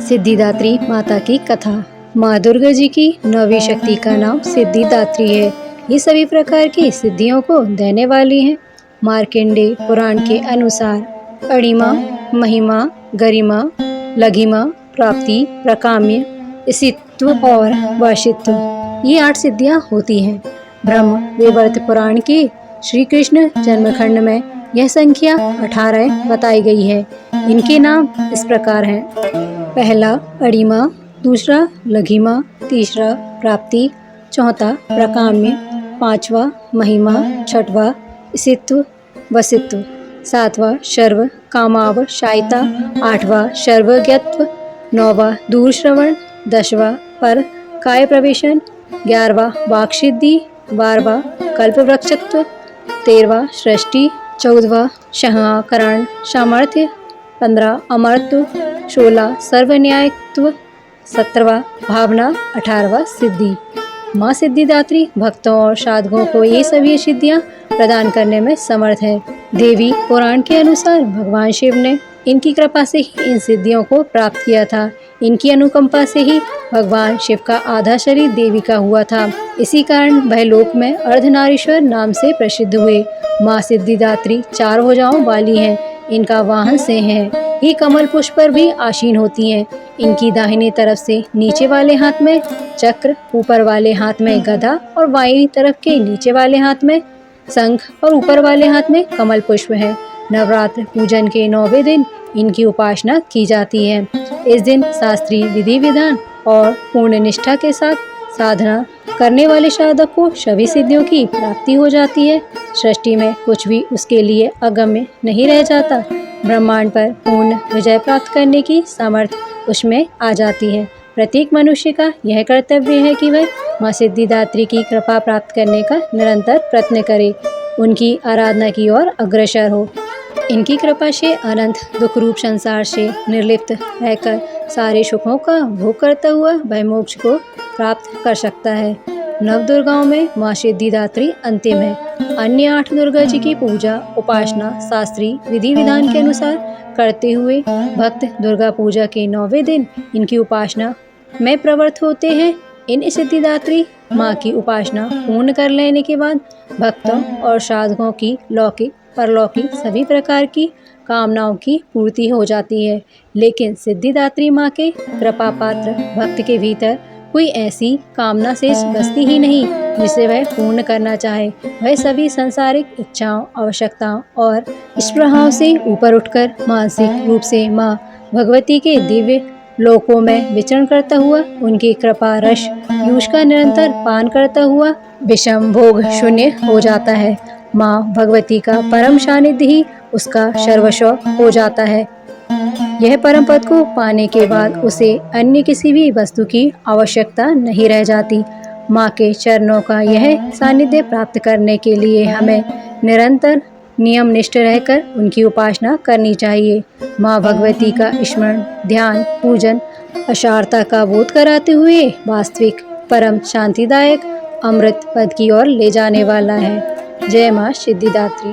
सिद्धिदात्री माता की कथा। माँ दुर्गा जी की 9वीं शक्ति का नाम सिद्धिदात्री है। ये सभी प्रकार की सिद्धियों को देने वाली हैं। मार्कंडेय पुराण के अनुसार अणिमा, महिमा, गरिमा, लघिमा, प्राप्ति, प्रकाम्य, इसित्व और वशित्व, ये 8 सिद्धियां होती हैं। ब्रह्म वैवर्त पुराण के श्री कृष्ण जन्मखंड में यह संख्या 18 बताई गई है। इनके नाम इस प्रकार हैं: पहला अणिमा, दूसरा लघिमा, तीसरा प्राप्ति, चौथा प्रकाम्य, पांचवा महिमा, छठवा इसित्व वसित्व, सातवां शर्व कामाव शायिता, आठवां शर्वज्ञत्व, नौवां दूरश्रवण, 10वां पर काय प्रवेशन, 11वां वाक्सिद्धि, 12वां कल्पवृक्षत्व, 13वां सृष्टि, 14वां शहाकरण सामर्थ्य, 15 अमरत्व, 16 सर्वन्यायित्व, 17वां भावना, 18वां सिद्धि। माँ सिद्धिदात्री भक्तों और साधकों को ये सभी सिद्धियाँ प्रदान करने में समर्थ है। देवी पुराण के अनुसार भगवान शिव ने इनकी कृपा से ही इन सिद्धियों को प्राप्त किया था। इनकी अनुकंपा से ही भगवान शिव का आधा शरीर देवी का हुआ था। इसी कारण वह लोक में अर्धनारीश्वर नाम से प्रसिद्ध हुए। माँ सिद्धिदात्री 4 भुजाओं वाली हैं। इनका वाहन सिंह है। ये कमल पुष्प पर भी आसीन होती हैं। इनकी दाहिनी तरफ से नीचे वाले हाथ में चक्र, ऊपर वाले हाथ में गदा और बाईं तरफ के नीचे वाले हाथ में शंख और ऊपर वाले हाथ में कमल पुष्प है। नवरात्र पूजन के 9वें दिन इनकी उपासना की जाती है। इस दिन शास्त्रीय विधि विधान और पूर्ण निष्ठा के साथ साधना करने वाले साधक को सभी सिद्धियों की प्राप्ति हो जाती है। सृष्टि में कुछ भी उसके लिए अगम्य नहीं रह जाता। ब्रह्मांड पर पूर्ण विजय प्राप्त करने की सामर्थ्य उसमें आ जाती है। प्रत्येक मनुष्य का यह कर्तव्य है कि वह माँ सिद्धिदात्री की कृपा प्राप्त करने का निरंतर प्रयत्न करे, उनकी आराधना की ओर अग्रसर हो। इनकी कृपा से अनंत दुख रूप संसार से निर्लिप्त रहकर सारे सुखों का भोग करता हुआ वह मोक्ष को प्राप्त कर सकता है। 9 दुर्गाओं में माँ सिद्धिदात्री अंतिम है। अन्य 8 दुर्गा जी की पूजा उपासना शास्त्रीय विधि विधान के अनुसार करते हुए भक्त दुर्गा पूजा के 9वें दिन इनकी उपासना में प्रवृत्त होते हैं। इन सिद्धिदात्री माँ की उपासना पूर्ण कर लेने के बाद भक्तों और साधकों की लौकिक परलौकिक सभी प्रकार की कामनाओं की पूर्ति हो जाती है। लेकिन सिद्धिदात्री माँ के कृपा पात्र भक्त के भीतर कोई ऐसी कामना शेष बचती ही नहीं जिसे वह पूर्ण करना चाहे। वह सभी सांसारिक इच्छाओं, आवश्यकताओं और स्पृहाओं से ऊपर उठकर मानसिक रूप से माँ भगवती के दिव्य लोकों में विचरण करता हुआ उनकी कृपा रस यूष का निरंतर पान करता हुआ विषम भोग शून्य हो जाता है। माँ भगवती का परम सानिध्य ही उसका सर्वस्व हो जाता है। यह परम पद को पाने के बाद उसे अन्य किसी भी वस्तु की आवश्यकता नहीं रह जाती। माँ के चरणों का यह सानिध्य प्राप्त करने के लिए हमें निरंतर नियम निष्ठ रहकर उनकी उपासना करनी चाहिए। माँ भगवती का स्मरण, ध्यान, पूजन असारता का बोध कराते हुए वास्तविक परम शांतिदायक अमृत पद की ओर ले जाने वाला है। जय माँ सिद्धिदात्री।